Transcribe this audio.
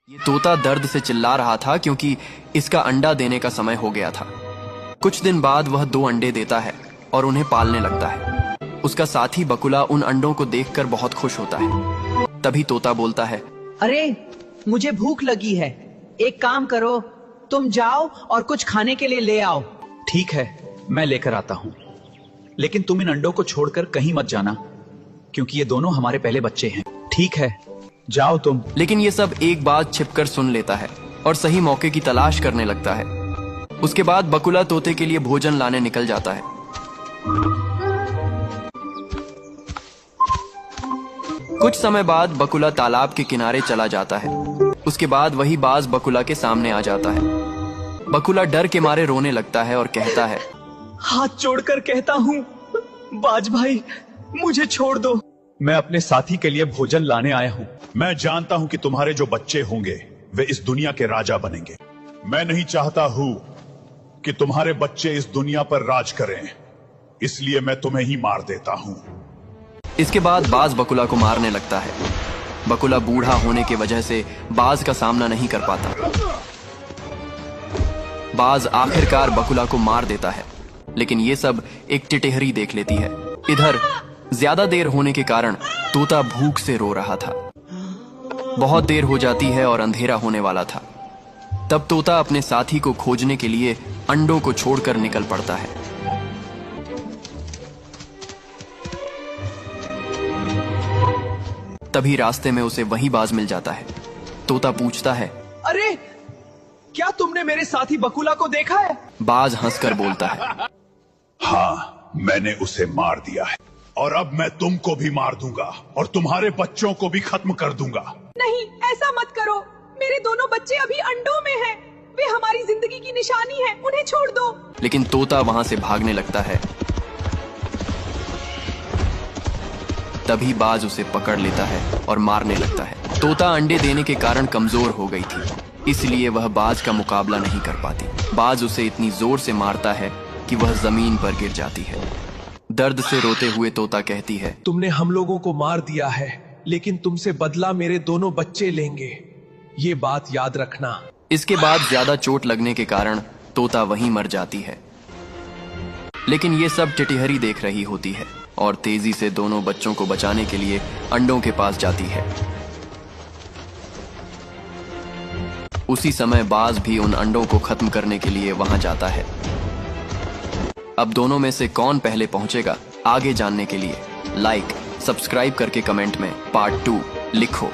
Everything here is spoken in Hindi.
ये तोता दर्द से चिल्ला रहा था क्योंकि इसका अंडा देने का समय हो गया था। कुछ दिन बाद वह 2 अंडे देता है और उन्हें पालने लगता है। उसका साथी बकुला उन अंडों को देखकर बहुत खुश होता है। तभी तोता बोलता है, अरे मुझे भूख लगी है, एक काम करो, तुम जाओ और कुछ खाने के लिए ले आओ। ठीक है, मैं लेकर आता हूँ, लेकिन तुम इन अंडों को छोड़कर कहीं मत जाना, क्योंकि ये दोनों हमारे पहले बच्चे हैं। ठीक है, जाओ तुम। लेकिन ये सब एक बात छिपकर सुन लेता है और सही मौके की तलाश करने लगता है। उसके बाद बकुला तोते के लिए भोजन लाने निकल जाता है। कुछ समय बाद बकुला तालाब के किनारे चला जाता है। उसके बाद वही बाज बकुला के सामने आ जाता है। बकुला डर के मारे रोने लगता है और कहता है, हाथ जोड़कर कहता हूँ, बाज भाई, मुझे छोड़ दो। मैं अपने साथी के लिए भोजन लाने आया हूँ। मैं जानता हूँ कि तुम्हारे जो बच्चे होंगे वे इस दुनिया के राजा बनेंगे। मैं नहीं चाहता हूँ कि तुम्हारे बच्चे इस दुनिया पर राज करें, इसलिए मैं तुम्हें ही मार देता हूँ। इसके बाद बाज बकुला को मारने लगता है। बकुला बूढ़ा होने की वजह से बाज का सामना नहीं कर पाता। बाज आखिरकार बकुला को मार देता है, लेकिन ये सब एक टिटहरी देख लेती है। इधर ज्यादा देर होने के कारण तोता भूख से रो रहा था। बहुत देर हो जाती है और अंधेरा होने वाला था। तब तोता अपने साथी को खोजने के लिए अंडों को छोड़कर निकल पड़ता है। तभी रास्ते में उसे वही बाज मिल जाता है। तोता पूछता है, अरे क्या तुमने मेरे साथी बकुला को देखा है? बाज हंसकर बोलता है, हाँ, मैंने उसे मार दिया है और अब मैं तुमको भी मार दूंगा और तुम्हारे बच्चों को भी खत्म कर दूंगा। नहीं, ऐसा मत करो, मेरे दोनों बच्चे अभी अंडों में हैं। वे हमारी जिंदगी की निशानी हैं, उन्हें छोड़ दो। लेकिन तोता वहां से भागने लगता है। तभी बाज उसे पकड़ लेता है और मारने लगता है। तोता अंडे देने के कारण कमजोर हो गई थी, इसलिए वह बाज का मुकाबला नहीं कर पाती। बाज उसे इतनी जोर से मारता है कि वह जमीन पर गिर जाती है। दर्द से रोते हुए तोता कहती है, तुमने हम लोगों को मार दिया है, लेकिन तुमसे बदला मेरे दोनों बच्चे लेंगे, ये बात याद रखना। इसके बाद ज्यादा चोट लगने के कारण तोता वहीं मर जाती है। लेकिन ये सब टिटहरी देख रही होती है और तेजी से दोनों बच्चों को बचाने के लिए अंडों के पास जाती है। उसी समय बाज भी उन अंडों को खत्म करने के लिए वहां जाता है। अब दोनों में से कौन पहले पहुंचेगा, आगे जानने के लिए लाइक, सब्सक्राइब करके कमेंट में पार्ट 2 लिखो।